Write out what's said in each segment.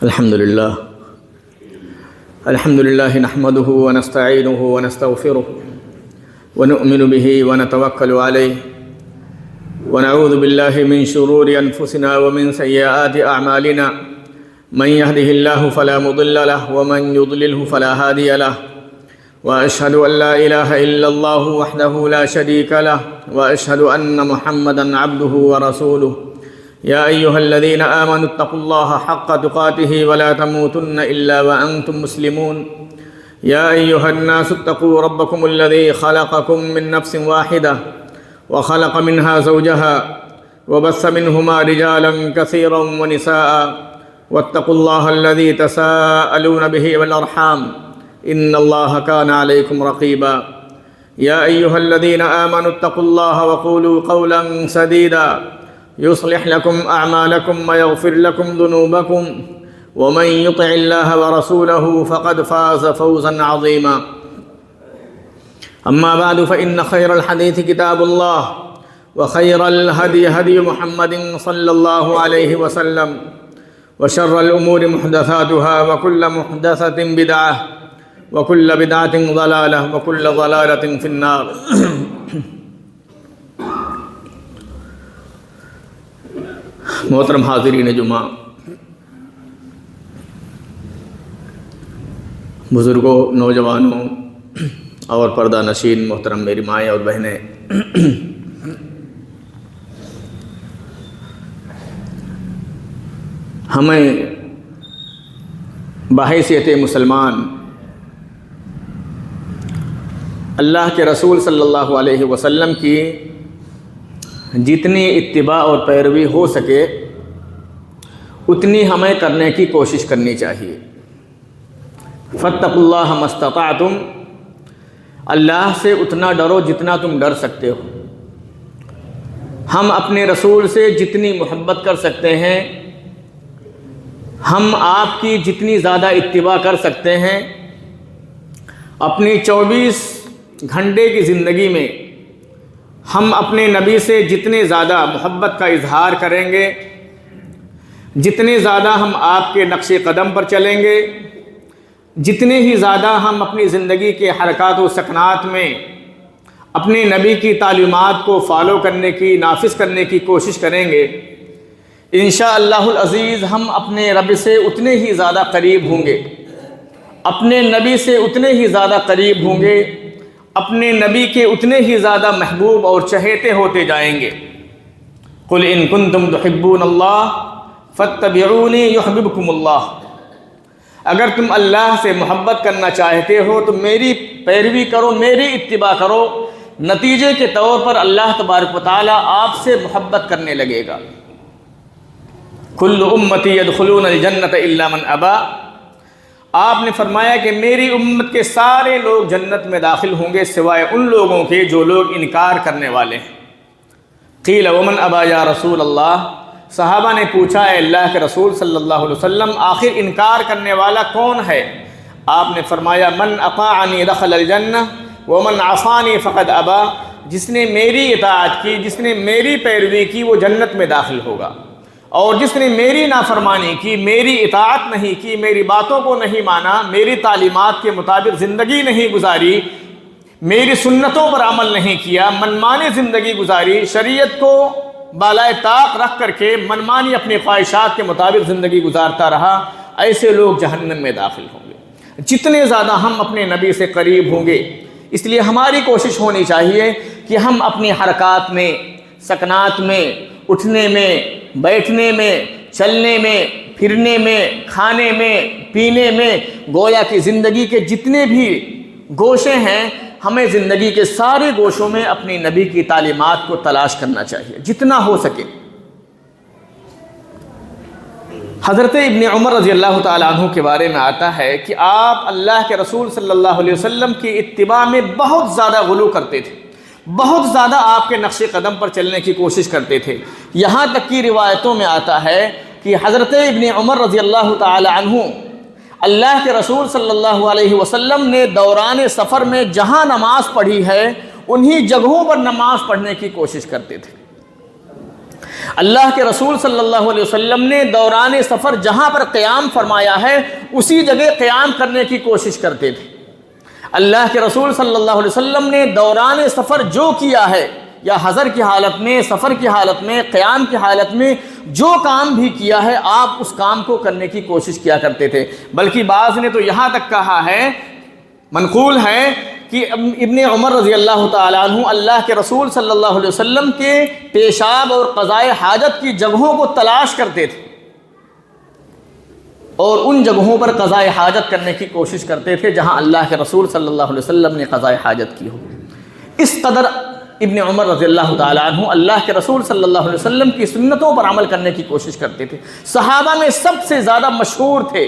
الحمد لله نحمده ونستعينه ونستغفره ونؤمن به ونتوكل عليه ونعوذ بالله من شرور أنفسنا ومن سيئات أعمالنا من يهده الله فلا مضل له ومن يضلله فلا هادي له وأشهد أن لا إله إلا الله وحده لا شريك له وأشهد أن محمدًا عبده ورسوله يا أيها الذين آمنوا اتقوا الله حق تقاته ولا تموتن إلا وأنتم مسلمون يا أيها الناس اتقوا ربكم الذي خلقكم من نفس واحدة وخلق منها زوجها وبث منهما رجالا كثيرا ونساء واتقوا الله الذي تساءلون به والأرحام إن الله كان عليكم رقيبا يا أيها الذين آمنوا اتقوا الله وقولوا قولا سديدا يصلح لكم أعمالكم ويغفر لكم ذنوبكم ومن يطع الله ورسوله فقد فاز فوزا عظيما أما بعد فإن خير الحديث كتاب الله وخير الهدي هدي محمد صلى الله عليه وسلم وشر الأمور محدثاتها وكل محدثة بدعة وكل بدعة ضلالة وكل ضلالة في النار محترم حاضرین جمعہ، بزرگوں، نوجوانوں اور پردہ نشین محترم میری مائیں اور بہنیں، ہمیں بحیثیت مسلمان اللہ کے رسول صلی اللہ علیہ وسلم کی جتنی اتباع اور پیروی ہو سکے اتنی ہمیں کرنے کی کوشش کرنی چاہیے۔ فاتقوا اللہ ما استطعتم، اللہ سے اتنا ڈرو جتنا تم ڈر سکتے ہو۔ ہم اپنے رسول سے جتنی محبت کر سکتے ہیں، ہم آپ کی جتنی زیادہ اتباع کر سکتے ہیں، اپنی 24 گھنٹے کی زندگی میں ہم اپنے نبی سے جتنے زیادہ محبت کا اظہار کریں گے، جتنے زیادہ ہم آپ کے نقش قدم پر چلیں گے، جتنے ہی زیادہ ہم اپنی زندگی کے حرکات و سکنات میں اپنے نبی کی تعلیمات کو فالو کرنے کی، نافذ کرنے کی کوشش کریں گے، انشاءاللہ العزیز ہم اپنے رب سے اتنے ہی زیادہ قریب ہوں گے، اپنے نبی سے اتنے ہی زیادہ قریب ہوں گے، اپنے نبی کے اتنے ہی زیادہ محبوب اور چہیتے ہوتے جائیں گے۔ قل ان کنتم تحبون اللہ فاتبعونی یحببکم اللہ، اگر تم اللہ سے محبت کرنا چاہتے ہو تو میری پیروی کرو، میری اتباع کرو، نتیجے کے طور پر اللہ تبارک و تعالیٰ آپ سے محبت کرنے لگے گا۔ کل امتی یدخلون الجنۃ الا من ابا، آپ نے فرمایا کہ میری امت کے سارے لوگ جنت میں داخل ہوں گے سوائے ان لوگوں کے جو لوگ انکار کرنے والے ہیں۔ قیل ومن ابا یا رسول اللہ، صحابہ نے پوچھا اے اللہ کے رسول صلی اللہ علیہ وسلم آخر انکار کرنے والا کون ہے؟ آپ نے فرمایا من اطاعنی دخل الجنہ ومن عصانی فقد ابا، جس نے میری اطاعت کی، جس نے میری پیروی کی وہ جنت میں داخل ہوگا، اور جس نے میری نافرمانی کی، میری اطاعت نہیں کی، میری باتوں کو نہیں مانا، میری تعلیمات کے مطابق زندگی نہیں گزاری، میری سنتوں پر عمل نہیں کیا، منمانی زندگی گزاری، شریعت کو بالائے طاق رکھ کر کے منمانی اپنی خواہشات کے مطابق زندگی گزارتا رہا، ایسے لوگ جہنم میں داخل ہوں گے۔ جتنے زیادہ ہم اپنے نبی سے قریب ہوں گے، اس لیے ہماری کوشش ہونی چاہیے کہ ہم اپنی حرکات میں، سکنات میں، اٹھنے میں، بیٹھنے میں، چلنے میں، پھرنے میں، کھانے میں، پینے میں، گویا کہ زندگی کے جتنے بھی گوشے ہیں ہمیں زندگی کے سارے گوشوں میں اپنی نبی کی تعلیمات کو تلاش کرنا چاہیے جتنا ہو سکے۔ حضرت ابن عمر رضی اللہ تعالیٰ عنہ کے بارے میں آتا ہے کہ آپ اللہ کے رسول صلی اللہ علیہ وسلم کی اتباع میں بہت زیادہ غلو کرتے تھے، بہت زیادہ آپ کے نقش قدم پر چلنے کی کوشش کرتے تھے، یہاں تک کہ روایتوں میں آتا ہے کہ حضرت ابن عمر رضی اللہ تعالی عنہ اللہ کے رسول صلی اللہ علیہ وسلم نے دوران سفر میں جہاں نماز پڑھی ہے انہی جگہوں پر نماز پڑھنے کی کوشش کرتے تھے۔ اللہ کے رسول صلی اللہ علیہ وسلم نے دوران سفر جہاں پر قیام فرمایا ہے اسی جگہ قیام کرنے کی کوشش کرتے تھے۔ اللہ کے رسول صلی اللہ علیہ وسلم نے دوران سفر جو کیا ہے، یا حضر کی حالت میں، سفر کی حالت میں، قیام کی حالت میں جو کام بھی کیا ہے، آپ اس کام کو کرنے کی کوشش کیا کرتے تھے۔ بلکہ بعض نے تو یہاں تک کہا ہے، منقول ہے کہ ابن عمر رضی اللہ تعالیٰ عنہ اللہ کے رسول صلی اللہ علیہ وسلم کے پیشاب اور قضائے حاجت کی جگہوں کو تلاش کرتے تھے اور ان جگہوں پر قضائے حاجت کرنے کی کوشش کرتے تھے جہاں اللہ کے رسول صلی اللہ علیہ وسلم نے قضائے حاجت کی ہو۔ اس قدر ابن عمر رضی اللہ تعالیٰ عنہ اللہ کے رسول صلی اللہ علیہ وسلم کی سنتوں پر عمل کرنے کی کوشش کرتے تھے۔ صحابہ میں سب سے زیادہ مشہور تھے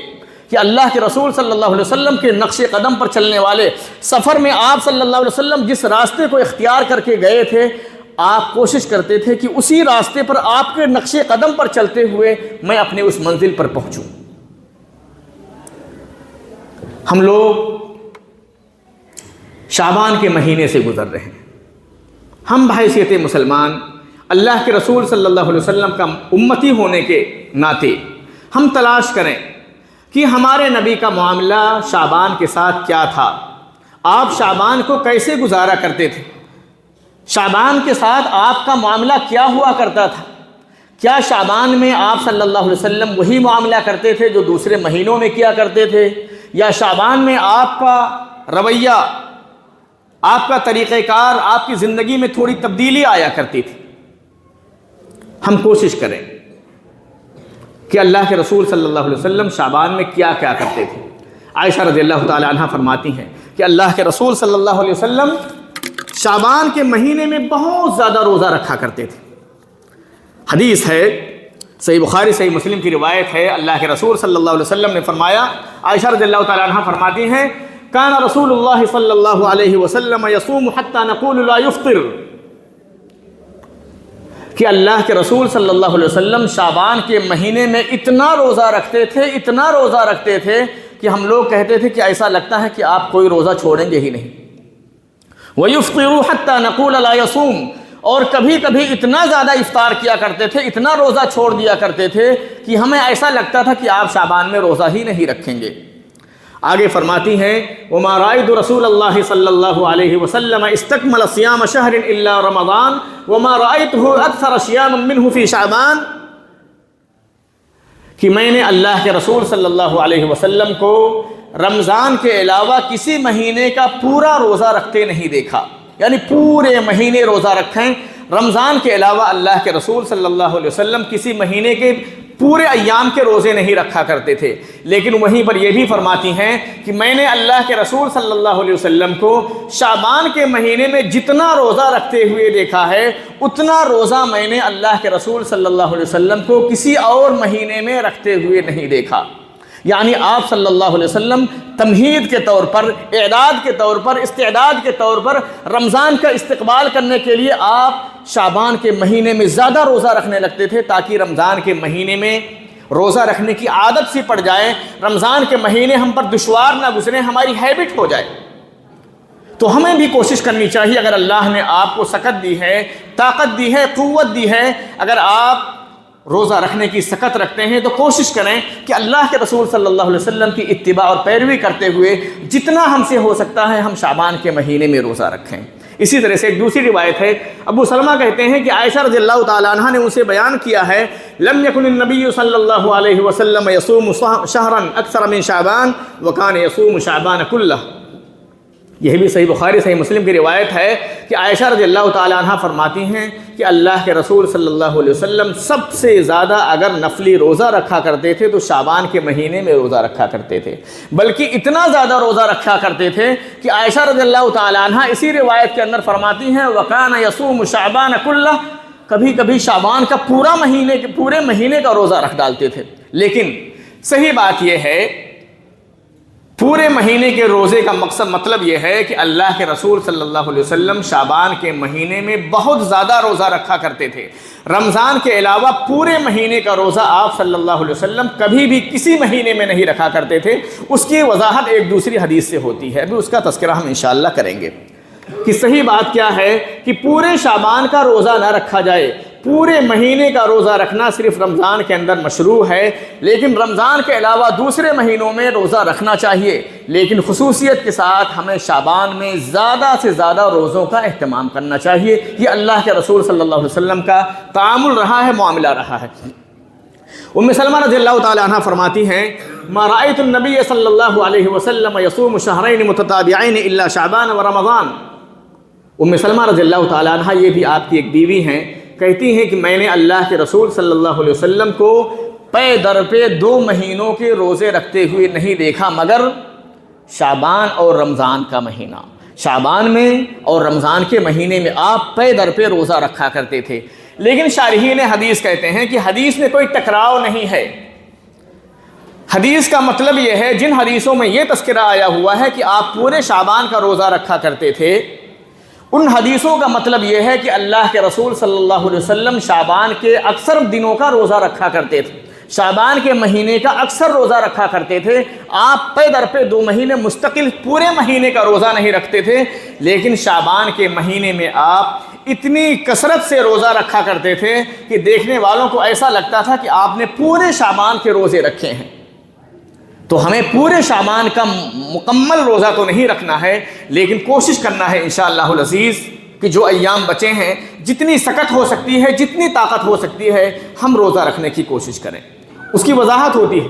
کہ اللہ کے رسول صلی اللہ علیہ وسلم کے نقش قدم پر چلنے والے، سفر میں آپ صلی اللہ علیہ وسلم جس راستے کو اختیار کر کے گئے تھے، آپ کوشش کرتے تھے کہ اسی راستے پر آپ کے نقش قدم پر چلتے ہوئے میں اپنے اس منزل پر پہنچوں۔ ہم لوگ شعبان کے مہینے سے گزر رہے ہیں۔ ہم بحیثیت مسلمان اللہ کے رسول صلی اللہ علیہ وسلم کا امتی ہونے کے ناطے ہم تلاش کریں کہ ہمارے نبی کا معاملہ شعبان کے ساتھ کیا تھا، آپ شعبان کو کیسے گزارا کرتے تھے، شعبان کے ساتھ آپ کا معاملہ کیا ہوا کرتا تھا، کیا شعبان میں آپ صلی اللہ علیہ وسلم وہی معاملہ کرتے تھے جو دوسرے مہینوں میں کیا کرتے تھے، یا شعبان میں آپ کا رویہ، آپ کا طریقہ کار، آپ کی زندگی میں تھوڑی تبدیلی آیا کرتی تھی۔ ہم کوشش کریں کہ اللہ کے رسول صلی اللہ علیہ وسلم شعبان میں کیا کیا کرتے تھے۔ عائشہ رضی اللہ تعالی عنہ فرماتی ہیں کہ اللہ کے رسول صلی اللہ علیہ وسلم شعبان کے مہینے میں بہت زیادہ روزہ رکھا کرتے تھے۔ حدیث ہے، صحیح بخاری صحیح مسلم کی روایت ہے، اللہ کے رسول صلی اللہ علیہ وسلم نے فرمایا، عائشہ رضی اللہ تعالی عنہ فرماتی ہیں، کان رسول اللہ صلی اللہ علیہ وسلم یصوم حتی نقول لا یفطر، کہ اللہ کے رسول صلی اللہ علیہ وسلم شعبان کے مہینے میں اتنا روزہ رکھتے تھے، اتنا روزہ رکھتے تھے کہ ہم لوگ کہتے تھے کہ ایسا لگتا ہے کہ آپ کوئی روزہ چھوڑیں گے ہی نہیں۔ وَيُفْطِرُ حَتَّى نَقُولَ لَا يَصُومُ، اور کبھی کبھی اتنا زیادہ افطار کیا کرتے تھے، اتنا روزہ چھوڑ دیا کرتے تھے کہ ہمیں ایسا لگتا تھا کہ آپ شعبان میں روزہ ہی نہیں رکھیں گے۔ آگے فرماتی ہیں، وَمَا رَأَيْتُ رَسُولَ اللَّهِ صلی اللہ علیہ وسلم اسْتَكْمَلَ صِيَامَ شَهْرٍ إِلَّا رَمَضَانَ وَمَا رَأَيْتُهُ أَكْثَرَ صِيَامًا مِنْهُ فِي شَعْبَانَ، کہ میں نے اللہ کے رسول صلی اللہ علیہ وسلم کو رمضان کے علاوہ کسی مہینے کا پورا روزہ رکھتے نہیں دیکھا، یعنی پورے مہینے روزہ رکھیں۔ رمضان کے علاوہ اللہ کے رسول صلی اللہ علیہ وسلم کسی مہینے کے پورے ایام کے روزے نہیں رکھا کرتے تھے، لیکن وہیں پر یہ بھی فرماتی ہیں کہ میں نے اللہ کے رسول صلی اللہ علیہ وسلم کو شعبان کے مہینے میں جتنا روزہ رکھتے ہوئے دیکھا ہے، اتنا روزہ میں نے اللہ کے رسول صلی اللہ علیہ وسلم کو کسی اور مہینے میں رکھتے ہوئے نہیں دیکھا۔ یعنی آپ صلی اللہ علیہ وسلم تمہید کے طور پر، اعداد کے طور پر، استعداد کے طور پر رمضان کا استقبال کرنے کے لیے آپ شعبان کے مہینے میں زیادہ روزہ رکھنے لگتے تھے، تاکہ رمضان کے مہینے میں روزہ رکھنے کی عادت سی پڑ جائے، رمضان کے مہینے ہم پر دشوار نہ گزرے، ہماری ہیبٹ ہو جائے۔ تو ہمیں بھی کوشش کرنی چاہیے، اگر اللہ نے آپ کو سکت دی ہے، طاقت دی ہے، قوت دی ہے، اگر آپ روزہ رکھنے کی سکت رکھتے ہیں تو کوشش کریں کہ اللہ کے رسول صلی اللہ علیہ وسلم کی اتباع اور پیروی کرتے ہوئے جتنا ہم سے ہو سکتا ہے ہم شعبان کے مہینے میں روزہ رکھیں۔ اسی طرح سے ایک دوسری روایت ہے، ابو سلمہ کہتے ہیں کہ عائشہ رضی اللہ تعالیٰ عنہ نے اسے بیان کیا ہے، لم یکن النبی صلی اللہ علیہ وسلم یصوم شہرا اکثر من شعبان وکان یصوم شعبان کلہ۔ یہ بھی صحیح بخاری صحیح مسلم کی روایت ہے کہ عائشہ رضی اللہ تعالیٰ عنہ فرماتی ہیں کہ اللہ کے رسول صلی اللہ علیہ وسلم سب سے زیادہ اگر نفلی روزہ رکھا کرتے تھے تو شعبان کے مہینے میں روزہ رکھا کرتے تھے، بلکہ اتنا زیادہ روزہ رکھا کرتے تھے کہ عائشہ رضی اللہ تعالیٰ عنہ اسی روایت کے اندر فرماتی ہیں، وَكَانَ يَصُومُ شَعْبَانَ كُلَّهُ، کبھی کبھی شعبان کا پورے مہینے کا روزہ رکھ ڈالتے تھے۔ لیکن صحیح بات یہ ہے، پورے مہینے کے روزے کا مطلب یہ ہے کہ اللہ کے رسول صلی اللہ علیہ وسلم شعبان کے مہینے میں بہت زیادہ روزہ رکھا کرتے تھے۔ رمضان کے علاوہ پورے مہینے کا روزہ آپ صلی اللہ علیہ وسلم کبھی بھی کسی مہینے میں نہیں رکھا کرتے تھے۔ اس کی وضاحت ایک دوسری حدیث سے ہوتی ہے، ابھی اس کا تذکرہ ہم انشاءاللہ کریں گے کہ صحیح بات کیا ہے کہ پورے شعبان کا روزہ نہ رکھا جائے، پورے مہینے کا روزہ رکھنا صرف رمضان کے اندر مشروع ہے، لیکن رمضان کے علاوہ دوسرے مہینوں میں روزہ رکھنا چاہیے، لیکن خصوصیت کے ساتھ ہمیں شعبان میں زیادہ سے زیادہ روزوں کا اہتمام کرنا چاہیے۔ یہ اللہ کے رسول صلی اللہ علیہ وسلم کا تعامل رہا ہے، معاملہ رہا ہے۔ ام سلمہ رضی اللہ تعالی عنہ فرماتی ہیں ما رأیت النبی صلی اللہ علیہ وسلم یصوم شہرین متتابعین الا شعبان و رمضان۔ ام سلمہ رضی اللہ تعالی عنہ یہ بھی آپ کی ایک بیوی ہیں، کہتی ہیں کہ میں نے اللہ کے رسول صلی اللہ علیہ وسلم کو پے در پہ 2 مہینوں کے روزے رکھتے ہوئے نہیں دیکھا مگر شعبان اور رمضان کا مہینہ۔ شعبان میں اور رمضان کے مہینے میں آپ پے در پہ روزہ رکھا کرتے تھے۔ لیکن شارحین حدیث کہتے ہیں کہ حدیث میں کوئی ٹکراؤ نہیں ہے۔ حدیث کا مطلب یہ ہے جن حدیثوں میں یہ تذکرہ آیا ہوا ہے کہ آپ پورے شعبان کا روزہ رکھا کرتے تھے، ان حدیثوں کا مطلب یہ ہے کہ اللہ کے رسول صلی اللہ علیہ وسلم شعبان کے اکثر دنوں کا روزہ رکھا کرتے تھے، شعبان کے مہینے کا اکثر روزہ رکھا کرتے تھے۔ آپ پے در پہ 2 مہینے مستقل پورے مہینے کا روزہ نہیں رکھتے تھے، لیکن شعبان کے مہینے میں آپ اتنی کثرت سے روزہ رکھا کرتے تھے کہ دیکھنے والوں کو ایسا لگتا تھا کہ آپ نے پورے شعبان کے روزے رکھے ہیں۔ تو ہمیں پورے شعبان کا مکمل روزہ تو نہیں رکھنا ہے، لیکن کوشش کرنا ہے انشاءاللہ العزیز کہ جو ایام بچے ہیں جتنی سکت ہو سکتی ہے، جتنی طاقت ہو سکتی ہے، ہم روزہ رکھنے کی کوشش کریں۔ اس کی وضاحت ہوتی ہے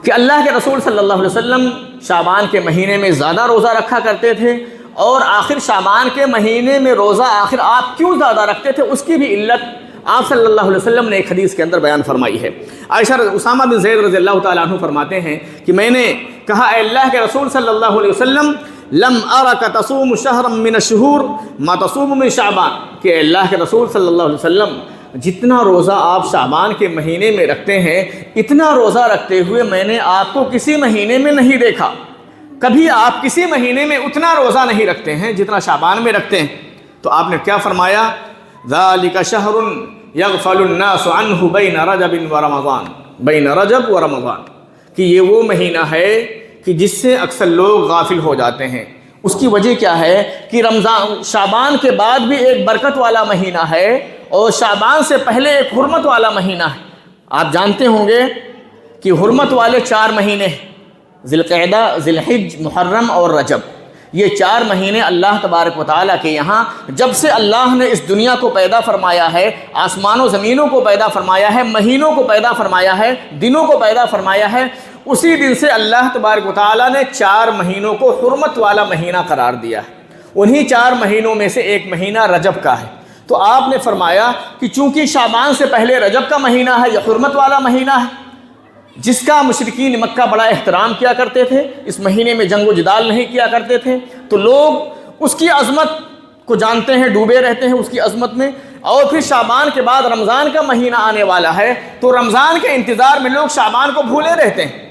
کہ اللہ کے رسول صلی اللہ علیہ وسلم شعبان کے مہینے میں زیادہ روزہ رکھا کرتے تھے، اور آخر شعبان کے مہینے میں روزہ آخر آپ کیوں زیادہ رکھتے تھے اس کی بھی علت آپ صلی اللہ علیہ وسلم نے ایک حدیث کے اندر بیان فرمائی ہے۔ اسامہ بن زید رضی اللہ تعالیٰ عنہ فرماتے ہیں کہ میں نے کہا اے اللہ کے رسول صلی اللہ علیہ وسلم لم ارک تصوم شہرا من الشہور ما تصوم من شعبان، کہ اے اللہ کے رسول صلی اللہ علیہ وسلم جتنا روزہ آپ شعبان کے مہینے میں رکھتے ہیں اتنا روزہ رکھتے ہوئے میں نے آپ کو کسی مہینے میں نہیں دیکھا۔ کبھی آپ کسی مہینے میں اتنا روزہ نہیں رکھتے ہیں جتنا شعبان میں رکھتے ہیں۔ تو آپ نے کیا فرمایا؟ ذالک شہر یغفل الناس عنہ بین رجب و رمضان، بین رجب و رمضان، کہ یہ وہ مہینہ ہے کہ جس سے اکثر لوگ غافل ہو جاتے ہیں۔ اس کی وجہ کیا ہے کہ رمضان شعبان کے بعد بھی ایک برکت والا مہینہ ہے، اور شعبان سے پہلے ایک حرمت والا مہینہ ہے۔ آپ جانتے ہوں گے کہ حرمت والے 4 مہینے ہیں، ذی القعدہ، ذی الحج، محرم اور رجب۔ یہ 4 مہینے اللہ تبارک و تعالیٰ کے یہاں جب سے اللہ نے اس دنیا کو پیدا فرمایا ہے، آسمان و زمینوں کو پیدا فرمایا ہے، مہینوں کو پیدا فرمایا ہے، دنوں کو پیدا فرمایا ہے، اسی دن سے اللہ تبارک و تعالیٰ نے 4 مہینوں کو حرمت والا مہینہ قرار دیا ہے۔ انہی 4 مہینوں میں سے ایک مہینہ رجب کا ہے۔ تو آپ نے فرمایا کہ چونکہ شعبان سے پہلے رجب کا مہینہ ہے، یہ حرمت والا مہینہ ہے جس کا مشرکین مکہ بڑا احترام کیا کرتے تھے، اس مہینے میں جنگ و جدال نہیں کیا کرتے تھے، تو لوگ اس کی عظمت کو جانتے ہیں، ڈوبے رہتے ہیں اس کی عظمت میں۔ اور پھر شعبان کے بعد رمضان کا مہینہ آنے والا ہے، تو رمضان کے انتظار میں لوگ شعبان کو بھولے رہتے ہیں۔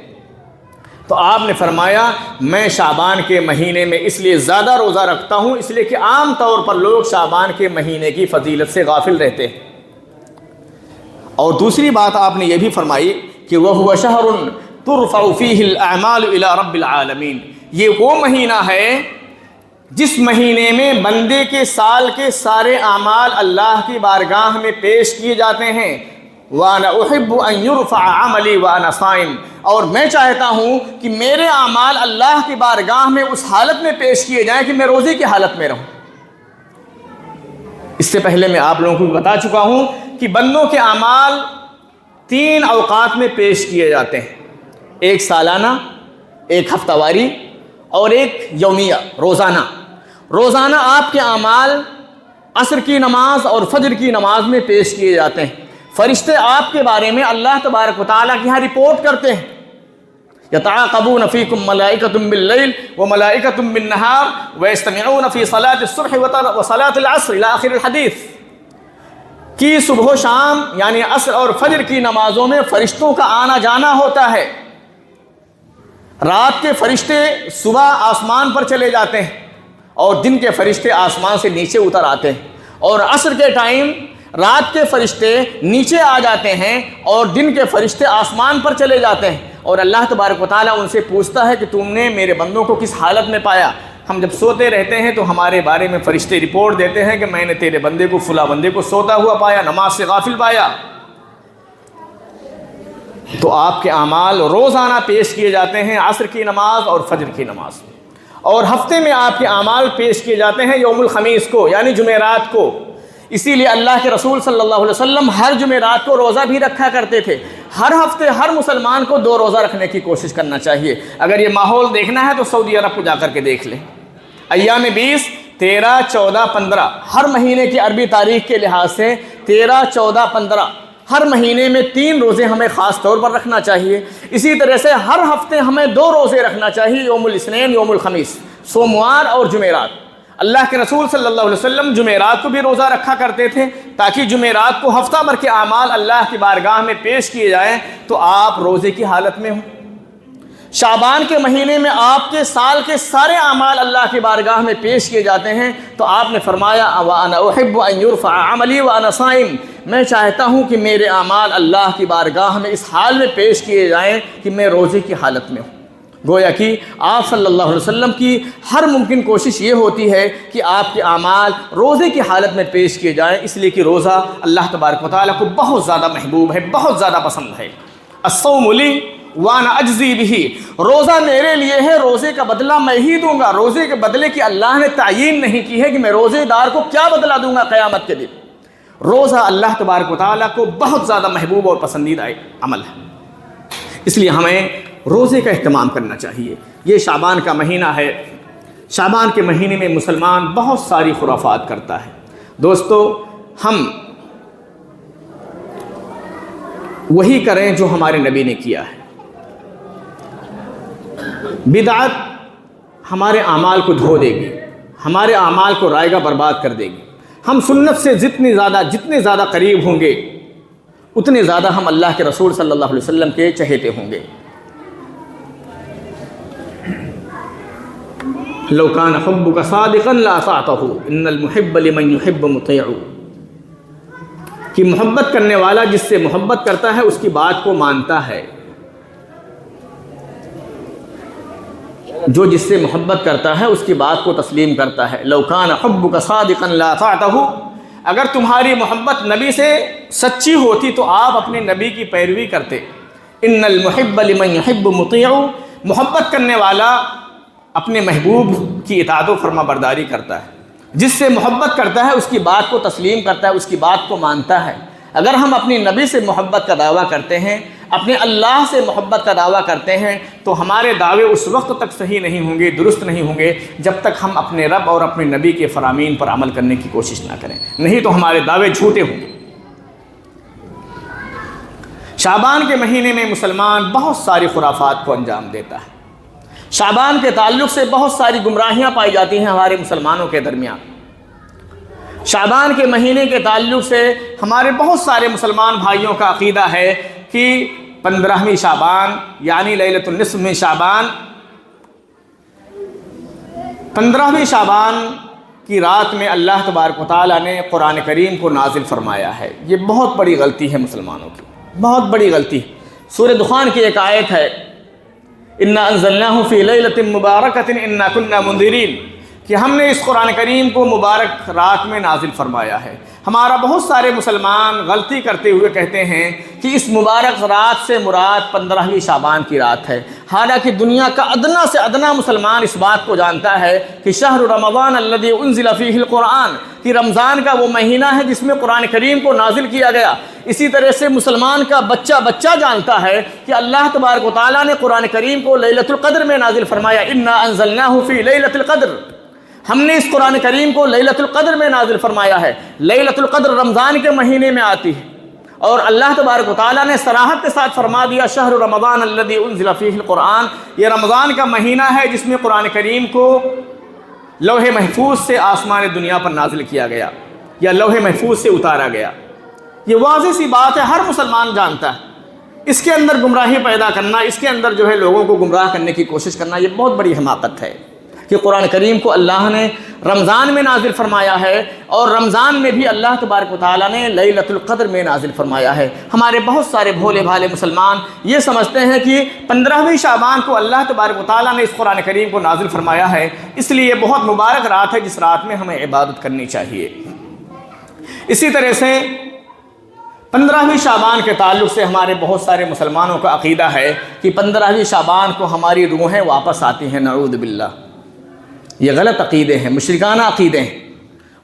تو آپ نے فرمایا میں شعبان کے مہینے میں اس لیے زیادہ روزہ رکھتا ہوں، اس لیے کہ عام طور پر لوگ شعبان کے مہینے کی فضیلت سے غافل رہتے ہیں۔ اور دوسری بات آپ نے یہ بھی فرمائی کہ وَهُوَ شَهْرٌ تُرْفَعُ فِيهِ الْأَعْمَالُ إِلَى رَبِّ الْعَالَمِينَ، یہ وہ مہینہ ہے جس مہینے میں بندے کے سال کے سارے اعمال اللہ کی بارگاہ میں پیش کیے جاتے ہیں۔ وَأَنَا أُحِبُّ أَن يُرْفَعَ عَمَلِي وَأَنَا صَائِمٌ، اور میں چاہتا ہوں کہ میرے اعمال اللہ کی بارگاہ میں اس حالت میں پیش کیے جائیں کہ میں روزے کی حالت میں رہوں۔ اس سے پہلے میں آپ لوگوں کو بتا چکا ہوں کہ بندوں کے اعمال 3 اوقات میں پیش کیے جاتے ہیں، ایک سالانہ، ایک ہفتہ واری اور ایک یومیہ، روزانہ۔ روزانہ آپ کے اعمال عصر کی نماز اور فجر کی نماز میں پیش کیے جاتے ہیں۔ فرشتے آپ کے بارے میں اللہ تبارک و تعالیٰ کی یہاں رپورٹ کرتے ہیں، یتعاقبون فیکم ملائکۃ باللیل وملائکۃ بالنہار ویستمعون فی صلاۃ الصبح وصلاۃ العصر الی آخر الحدیث، کہ صبح و شام یعنی عصر اور فجر کی نمازوں میں فرشتوں کا آنا جانا ہوتا ہے۔ رات کے فرشتے صبح آسمان پر چلے جاتے ہیں اور دن کے فرشتے آسمان سے نیچے اتر آتے ہیں، اور عصر کے ٹائم رات کے فرشتے نیچے آ جاتے ہیں اور دن کے فرشتے آسمان پر چلے جاتے ہیں، اور اللہ تبارک و تعالیٰ ان سے پوچھتا ہے کہ تم نے میرے بندوں کو کس حالت میں پایا؟ ہم جب سوتے رہتے ہیں تو ہمارے بارے میں فرشتے رپورٹ دیتے ہیں کہ میں نے تیرے بندے کو فلاں بندے کو سوتا ہوا پایا، نماز سے غافل پایا۔ تو آپ کے اعمال روزانہ پیش کیے جاتے ہیں، عصر کی نماز اور فجر کی نماز، اور ہفتے میں آپ کے اعمال پیش کیے جاتے ہیں یوم الخمیس کو یعنی جمعرات کو۔ اسی لیے اللہ کے رسول صلی اللہ علیہ وسلم ہر جمعرات کو روزہ بھی رکھا کرتے تھے۔ ہر ہفتے ہر مسلمان کو 2 روزہ رکھنے کی کوشش کرنا چاہیے۔ اگر یہ ماحول دیکھنا ہے تو سعودی عرب کو جا کر کے دیکھ لیں۔ ایام 20، 13، 14، 15 ہر مہینے کی عربی تاریخ کے لحاظ سے 13، 14، 15 ہر مہینے میں 3 روزے ہمیں خاص طور پر رکھنا چاہیے۔ اسی طرح سے ہر ہفتے ہمیں 2 روزے رکھنا چاہیے، یوم الاثنین، یوم الخمیس، سوموار اور جمعرات۔ اللہ کے رسول صلی اللہ علیہ وسلم جمعرات کو بھی روزہ رکھا کرتے تھے تاکہ جمعرات کو ہفتہ بھر کے اعمال اللہ کی بارگاہ میں پیش کیے جائیں تو آپ روزے کی حالت میں ہوں۔ شعبان کے مہینے میں آپ کے سال کے سارے اعمال اللہ کی بارگاہ میں پیش کیے جاتے ہیں تو آپ نے فرمایا وَأَنَا أُحِبُّ أَن يُرْفَعَ عَمَلِي وَأَنَا صَائِمٌ، میں چاہتا ہوں کہ میرے اعمال اللہ کی بارگاہ میں اس حال میں پیش کیے جائیں کہ میں روزے کی حالت میں ہوں۔ گویا کہ آپ صلی اللہ علیہ وسلم کی ہر ممکن کوشش یہ ہوتی ہے کہ آپ کے اعمال روزے کی حالت میں پیش کیے جائیں، اس لیے کہ روزہ اللہ تبارک و تعالیٰ کو بہت زیادہ محبوب ہے، بہت زیادہ پسند ہے۔ الصوم لی وانا اجزی بہ، روزہ میرے لیے ہے، روزے کا بدلہ میں ہی دوں گا۔ روزے کے بدلے کی اللہ نے تعیین نہیں کی ہے کہ میں روزے دار کو کیا بدلہ دوں گا قیامت کے دن۔ روزہ اللہ تبارک و تعالیٰ کو بہت زیادہ محبوب اور پسندیدہ عمل ہے، اس لیے ہمیں روزے کا اہتمام کرنا چاہیے۔ یہ شعبان کا مہینہ ہے، شعبان کے مہینے میں مسلمان بہت ساری خرافات کرتا ہے۔ دوستو، ہم وہی کریں جو ہمارے نبی نے کیا ہے۔ بدعت ہمارے اعمال کو دھو دے گی، ہمارے اعمال کو رائگاں برباد کر دے گی۔ ہم سنت سے جتنے زیادہ قریب ہوں گے اتنے زیادہ ہم اللہ کے رسول صلی اللہ علیہ وسلم کے چہیتے ہوں گے۔ لو کان حبک صادقا لاطعتہ ان المحب لمن یحب مطیع، کہ محبت کرنے والا جس سے محبت کرتا ہے اس کی بات کو مانتا ہے، جو جس سے محبت کرتا ہے اس کی بات کو تسلیم کرتا ہے۔ لو کان حبک صادقا لاطعتہ، اگر تمہاری محبت نبی سے سچی ہوتی تو آپ اپنے نبی کی پیروی کرتے۔ ان المحب لمن یحب مطیع، محبت کرنے والا اپنے محبوب کی اطاعت و فرما برداری کرتا ہے، جس سے محبت کرتا ہے اس کی بات کو تسلیم کرتا ہے، اس کی بات کو مانتا ہے۔ اگر ہم اپنی نبی سے محبت کا دعویٰ کرتے ہیں، اپنے اللہ سے محبت کا دعویٰ کرتے ہیں، تو ہمارے دعوے اس وقت تک صحیح نہیں ہوں گے، درست نہیں ہوں گے جب تک ہم اپنے رب اور اپنے نبی کے فرامین پر عمل کرنے کی کوشش نہ کریں، نہیں تو ہمارے دعوے جھوٹے ہوں گے۔ شعبان کے مہینے میں مسلمان بہت ساری خرافات کو انجام دیتا ہے۔ شعبان کے تعلق سے بہت ساری گمراہیاں پائی جاتی ہیں ہمارے مسلمانوں کے درمیان۔ شعبان کے مہینے کے تعلق سے ہمارے بہت سارے مسلمان بھائیوں کا عقیدہ ہے کہ 15ویں شعبان یعنی لیلۃ النصف میں شعبان، 15ویں شعبان کی رات میں اللہ تبارک و تعالیٰ نے قرآن کریم کو نازل فرمایا ہے۔ یہ بہت بڑی غلطی ہے مسلمانوں کی، بہت بڑی غلطی۔ سورہ دخان کی ایک آیت ہے انا انزلناہ فی لیلۃ مبارکۃ انا کنا منذرین، کہ ہم نے اس قرآن کریم کو مبارک رات میں نازل فرمایا ہے۔ ہمارا بہت سارے مسلمان غلطی کرتے ہوئے کہتے ہیں کہ اس مبارک رات سے مراد 15ویں شعبان کی رات ہے، حالانکہ دنیا کا ادنا سے ادنا مسلمان اس بات کو جانتا ہے کہ شہر رمضان الذی انزل فیہ القرآن، کہ رمضان کا وہ مہینہ ہے جس میں قرآن کریم کو نازل کیا گیا۔ اسی طرح سے مسلمان کا بچہ جانتا ہے کہ اللہ تبارک و تعالیٰ نے قرآن کریم کو لیلۃ القدر میں نازل فرمایا، انا انزلناہ فی لیلۃ القدر، ہم نے اس قرآن کریم کو لیلۃ القدر میں نازل فرمایا ہے۔ لیلۃ القدر رمضان کے مہینے میں آتی ہے، اور اللہ تبارک و تعالیٰ نے صراحت کے ساتھ فرما دیا شہر رمضان الذی انزل فیہ القرآن، یہ رمضان کا مہینہ ہے جس میں قرآن کریم کو لوح محفوظ سے آسمان دنیا پر نازل کیا گیا یا لوح محفوظ سے اتارا گیا۔ یہ واضح سی بات ہے، ہر مسلمان جانتا ہے۔ اس کے اندر گمراہی پیدا کرنا، اس کے اندر جو ہے لوگوں کو گمراہ کرنے کی کوشش کرنا، یہ بہت بڑی حماقت ہے۔ کہ قرآن کریم کو اللہ نے رمضان میں نازل فرمایا ہے، اور رمضان میں بھی اللہ تبارک و تعالیٰ نے لیلۃ القدر میں نازل فرمایا ہے۔ ہمارے بہت سارے بھولے بھالے مسلمان یہ سمجھتے ہیں کہ 15ویں شعبان کو اللہ تبارک و تعالیٰ نے اس قرآن کریم کو نازل فرمایا ہے، اس لیے بہت مبارک رات ہے جس رات میں ہمیں عبادت کرنی چاہیے۔ اسی طرح سے 15ویں شعبان کے تعلق سے ہمارے بہت سارے مسلمانوں کا عقیدہ ہے کہ 15ویں شعبان کو ہماری روحیں واپس آتی ہیں، نعوذ باللہ۔ یہ غلط عقیدے ہیں، مشرکانہ عقیدے ہیں۔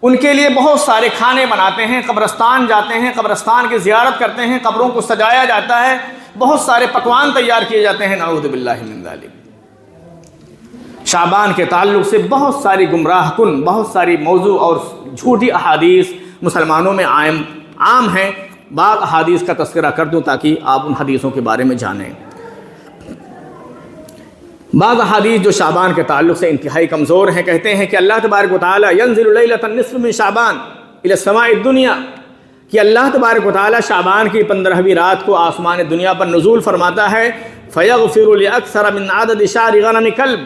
ان کے لیے بہت سارے کھانے بناتے ہیں، قبرستان جاتے ہیں، قبرستان کی زیارت کرتے ہیں، قبروں کو سجایا جاتا ہے، بہت سارے پکوان تیار کیے جاتے ہیں، نعوذ باللہ من ذالک۔ شعبان کے تعلق سے بہت ساری گمراہ کن، بہت ساری موضوع اور جھوٹی احادیث مسلمانوں میں عام ہیں۔ بعض احادیث کا تذکرہ کر دوں تاکہ آپ ان حدیثوں کے بارے میں جانیں۔ بعض احادیث جو شعبان کے تعلق سے انتہائی کمزور ہیں، کہتے ہیں کہ اللہ تبارک و تعالیٰ ینزل لیلۃ النصف من شعبان الی السماء الدنیا، کہ اللہ تبارک و تعالیٰ شعبان کی 15ویں رات کو آسمان دنیا پر نزول فرماتا ہے، فیغفر لاکثر من عدد شعر غنم کلب،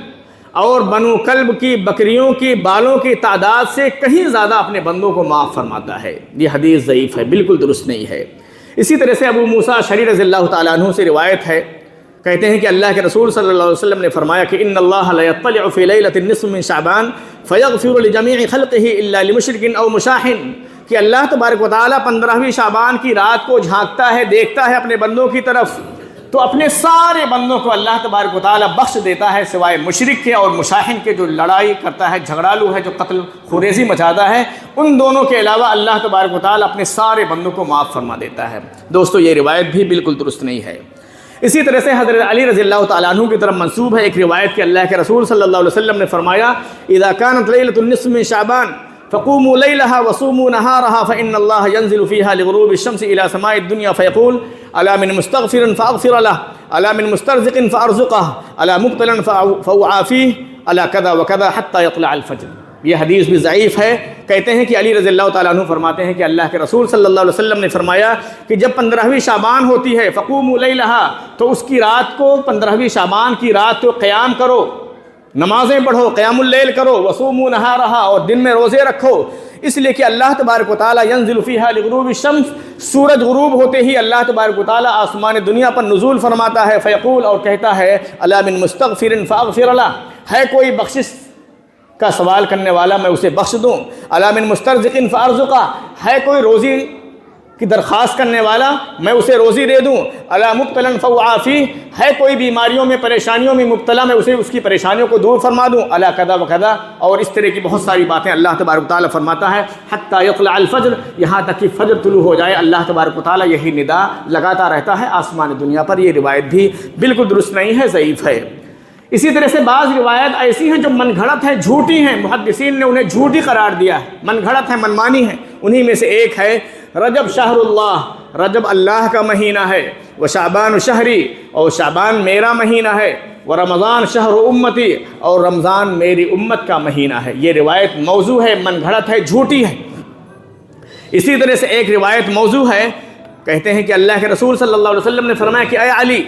اور بنو کلب کی بکریوں کی بالوں کی تعداد سے کہیں زیادہ اپنے بندوں کو معاف فرماتا ہے۔ یہ حدیث ضعیف ہے، بالکل درست نہیں ہے۔ اسی طرح سے ابو موسیٰ اشعری رضی اللہ تعالیٰ عنہ سے روایت ہے، کہتے ہیں کہ اللہ کے رسول صلی اللہ علیہ وسلم نے فرمایا کہ ان اللہ لا یطلع فی لیلۃ النصف من شعبان فیغفر لجمیع خلقہ الا لمشرک او مشاحن، کہ اللہ تبارک و تعالیٰ 15ویں شعبان کی رات کو جھانکتا ہے، دیکھتا ہے اپنے بندوں کی طرف، تو اپنے سارے بندوں کو اللہ تبارک و تعالیٰ بخش دیتا ہے سوائے مشرک کے اور مشاحن کے، جو لڑائی کرتا ہے، جھگڑالو ہے، جو قتل خوریزی مچاتا ہے، ان دونوں کے علاوہ اللہ تبارک و تعالیٰ اپنے سارے بندوں کو معاف فرما دیتا ہے۔ دوستو یہ روایت بھی بالکل درست نہیں ہے۔ اسی طرح سے حضرت علی رضی اللہ تعالیٰ عنہ کی طرف منسوب ہے ایک روایت کہ اللہ کے رسول صلی اللہ علیہ وسلم نے فرمایا اذا كانت لیلۃ النصف من شعبان فقوموا لیلها وصوموا نهارها فإن الله ينزل فيها لغروب الشمس إلى سماء الدنيا فيقول ألا من مستغفر فأغفر له ألا من مسترزق فأرزقه ألا مبتلا فأعافيه ألا كذا وكذا حتى يطلع الفجر۔ یہ حدیث بھی ضعیف ہے۔ کہتے ہیں کہ علی رضی اللہ تعالیٰ عنہ فرماتے ہیں کہ اللہ کے رسول صلی اللہ علیہ وسلم نے فرمایا کہ جب 15ویں شعبان ہوتی ہے فقوموا لیلہا، تو اس کی رات کو، 15ویں شعبان کی رات کو قیام کرو، نمازیں پڑھو، قیام اللیل کرو، وصوموا نہارہا، اور دن میں روزے رکھو، اس لیے کہ اللہ تبارک و تعالیٰ ینزل فیہا لغروب الشمس، سورج غروب ہوتے ہی اللہ تبارک و تعالیٰ آسمان دنیا پر نزول فرماتا ہے، فیقول، اور کہتا ہے الا من مستغفر فاغفر لہ، ہے کوئی بخشش کا سوال کرنے والا میں اسے بخش دوں، الا من مسترزق فارزقہ، ہے کوئی روزی کی درخواست کرنے والا میں اسے روزی دے دوں، الا مبتلا فاعافیہ، ہے کوئی بیماریوں میں، پریشانیوں میں مبتلا میں اسے اس کی پریشانیوں کو دور فرما دوں، الا کذا وکذا، اور اس طرح کی بہت ساری باتیں اللہ تبارک و تعالیٰ فرماتا ہے، حتی یطلع الفجر، یہاں تک کہ فجر طلوع ہو جائے اللہ تبارک و تعالیٰ یہی ندا لگاتا رہتا ہے آسمان دنیا پر۔ یہ روایت بھی بالکل درست نہیں ہے، ضعیف ہے۔ اسی طرح سے بعض روایت ایسی ہیں جو من گھڑت ہیں، جھوٹی ہیں، محدثین نے انہیں جھوٹی قرار دیا ہے، من گھڑت ہے، منمانی ہے۔ انہی میں سے ایک ہے رجب شہر اللہ، رجب اللہ کا مہینہ ہے، وشعبان شہری، اور شعبان میرا مہینہ ہے، ورمضان شہر امتی، اور رمضان میری امت کا مہینہ ہے۔ یہ روایت موضوع ہے، من گھڑت ہے، جھوٹی ہے۔ اسی طرح سے ایک روایت موضوع ہے، کہتے ہیں کہ اللہ کے رسول صلی اللہ علیہ وسلم نے فرمایا کہ اے علی،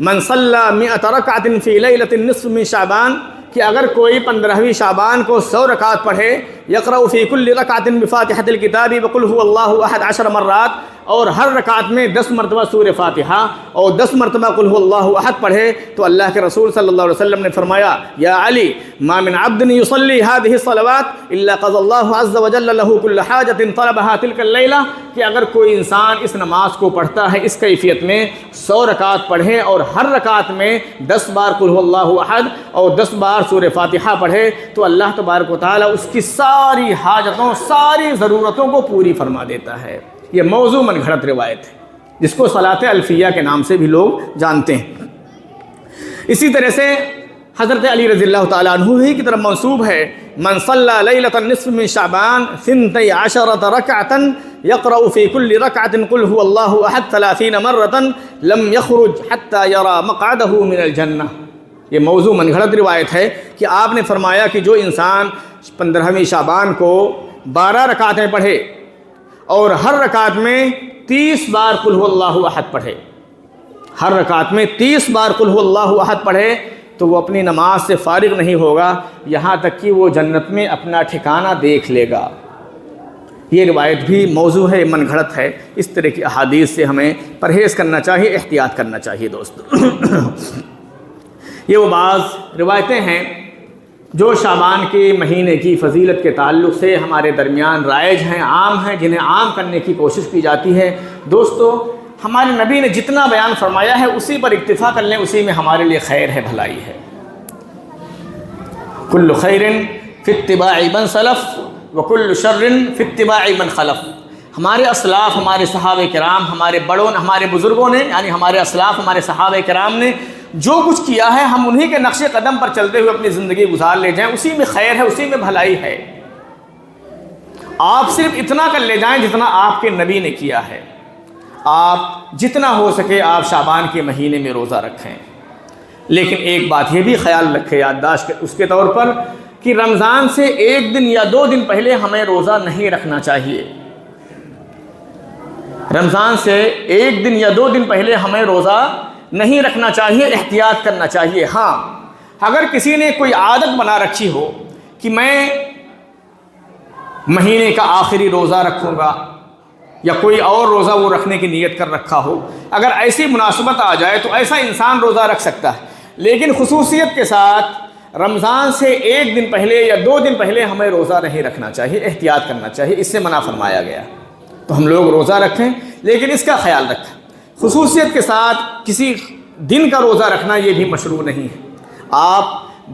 من صلی 100 رکعۃ فی لیلۃ النصف من شعبان، کہ اگر کوئی 15ویں شعبان کو 100 رکعت پڑھے، یقرأ فی کل رکعۃ بفاتحۃ الکتاب وقل هو اللہ احد 10 مرات، اور ہر رکعت میں 10 مرتبہ سورہ فاتحہ اور 10 مرتبہ قل هو اللہ احد پڑھے، تو اللہ کے رسول صلی اللہ علیہ وسلم نے فرمایا یا علی، ما من عبد يصلي هذه الصلوات الا قضى الله عز وجل له كل حاجة طلبها تلك الليلة، کہ اگر کوئی انسان اس نماز کو پڑھتا ہے اس کیفیت میں، 100 رکعت پڑھے اور ہر رکعت میں 10 بار قل هو اللہ احد اور 10 بار سورہ فاتحہ پڑھے، تو اللہ تبارک و تعالیٰ اس کی ساری حاجتوں، ساری ضرورتوں کو پوری فرما دیتا ہے۔ یہ موضوع من گھڑت روایت ہے، جس کو صلاۃ الفیہ کے نام سے بھی لوگ جانتے ہیں۔ اسی طرح سے حضرت علی رضی اللہ تعالیٰ عنہ ہی کی طرف منسوب ہے، من صلی لیلۃ النصف من شعبان 12 رکعۃ یقرأ فی کل رکعۃ قل هو اللہ احد 30 مرۃ لم یخرج حتی یری مقعدہ من الجنہ۔ یہ موضوع من گھڑت روایت ہے کہ آپ نے فرمایا کہ جو انسان 15ویں شعبان کو 12 رکعتیں پڑھے اور ہر رکعت میں 30 بار قل هو اللہ احد پڑھے، ہر رکعت میں 30 بار قل هو اللہ احد پڑھے، تو وہ اپنی نماز سے فارغ نہیں ہوگا یہاں تک کہ وہ جنت میں اپنا ٹھکانہ دیکھ لے گا۔ یہ روایت بھی موضوع ہے، من گھڑت ہے۔ اس طرح کی احادیث سے ہمیں پرہیز کرنا چاہیے، احتیاط کرنا چاہیے دوستو۔ یہ وہ بعض روایتیں ہیں جو شعبان کے مہینے کی فضیلت کے تعلق سے ہمارے درمیان رائج ہیں، عام ہیں، جنہیں عام کرنے کی کوشش کی جاتی ہے۔ دوستو ہمارے نبی نے جتنا بیان فرمایا ہے اسی پر اکتفا کر لیں، اسی میں ہمارے لیے خیر ہے، بھلائی ہے۔ کل خیر فی اتباع من سلف وکل شر فی اتباع من خلف۔ ہمارے اسلاف، ہمارے صحابہ کرام، ہمارے بڑوں، ہمارے بزرگوں نے، یعنی ہمارے اسلاف، ہمارے صحابہ کرام نے جو کچھ کیا ہے، ہم انہی کے نقش قدم پر چلتے ہوئے اپنی زندگی گزار لے جائیں، اسی میں خیر ہے، اسی میں بھلائی ہے۔ آپ صرف اتنا کر لے جائیں جتنا آپ کے نبی نے کیا ہے۔ آپ جتنا ہو سکے آپ شعبان کے مہینے میں روزہ رکھیں، لیکن ایک بات یہ بھی خیال رکھیں، یادداشت کے اس کے طور پر، کہ رمضان سے 1 دن یا 2 دن پہلے ہمیں روزہ نہیں رکھنا چاہیے۔ رمضان سے 1 دن یا 2 دن پہلے ہمیں روزہ نہیں رکھنا چاہیے، احتیاط کرنا چاہیے۔ ہاں، اگر کسی نے کوئی عادت بنا رکھی ہو کہ میں مہینے کا آخری روزہ رکھوں گا، یا کوئی اور روزہ وہ رکھنے کی نیت کر رکھا ہو، اگر ایسی مناسبت آ جائے تو ایسا انسان روزہ رکھ سکتا ہے، لیکن خصوصیت کے ساتھ رمضان سے 1 دن پہلے یا 2 دن پہلے ہمیں روزہ نہیں رکھنا چاہیے، احتیاط کرنا چاہیے، اس سے منع فرمایا گیا۔ تو ہم لوگ روزہ رکھیں، لیکن اس کا خیال رکھیں، خصوصیت کے ساتھ کسی دن کا روزہ رکھنا یہ بھی مشروع نہیں ہے۔ آپ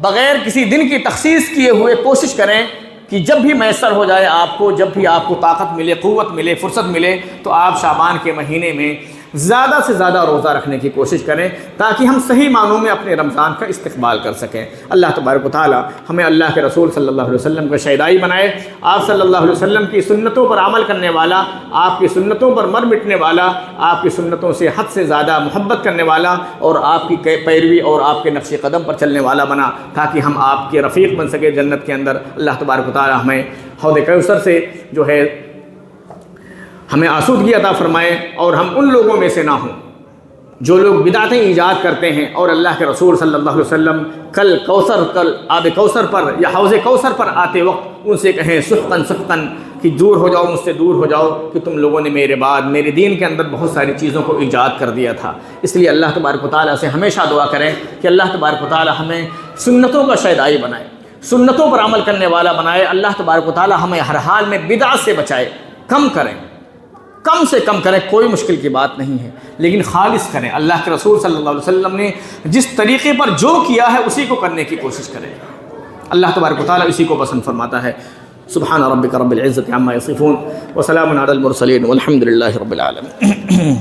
بغیر کسی دن کی تخصیص کیے ہوئے کوشش کریں کہ جب بھی میسر ہو جائے آپ کو، جب بھی آپ کو طاقت ملے، قوت ملے، فرصت ملے، تو آپ شعبان کے مہینے میں زیادہ سے زیادہ روزہ رکھنے کی کوشش کریں، تاکہ ہم صحیح معنوں میں اپنے رمضان کا استقبال کر سکیں۔ اللہ تبارک و تعالی ہمیں اللہ کے رسول صلی اللہ علیہ وسلم کا شیدائی بنائے، آپ صلی اللہ علیہ وسلم کی سنتوں پر عمل کرنے والا، آپ کی سنتوں پر مر مٹنے والا، آپ کی سنتوں سے حد سے زیادہ محبت کرنے والا، اور آپ کی پیروی اور آپ کے نقش قدم پر چلنے والا بنا، تاکہ ہم آپ کے رفیق بن سکے جنت کے اندر۔ اللہ تبارک و تعالی ہمیں حوض کوثر سے جو ہے ہمیں آسودگی عطا فرمائے، اور ہم ان لوگوں میں سے نہ ہوں جو لوگ بدعتیں ایجاد کرتے ہیں، اور اللہ کے رسول صلی اللہ علیہ وسلم کل آب کوثر پر یا حوض کوثر پر آتے وقت ان سے کہیں سحقاً سحقاً کہ دور ہو جاؤ، مجھ سے دور ہو جاؤ، کہ تم لوگوں نے میرے بعد میرے دین کے اندر بہت ساری چیزوں کو ایجاد کر دیا تھا۔ اس لیے اللہ تبارک و تعالیٰ سے ہمیشہ دعا کریں کہ اللہ تبارک و تعالیٰ ہمیں سنتوں کا شیدائی بنائے، سنتوں پر عمل کرنے والا بنائے۔ اللہ تبارک و تعالیٰ ہمیں ہر حال میں بدعت سے بچائے، کم کریں، کم سے کم کریں، کوئی مشکل کی بات نہیں ہے، لیکن خالص کریں۔ اللہ کے رسول صلی اللہ علیہ وسلم نے جس طریقے پر جو کیا ہے اسی کو کرنے کی کوشش کریں۔ اللہ تبارک و تعالیٰ اسی کو پسند فرماتا ہے۔ سبحان ربک رب العزت عما یصفون وسلام علی المرسلین والحمد للہ رب العالمین۔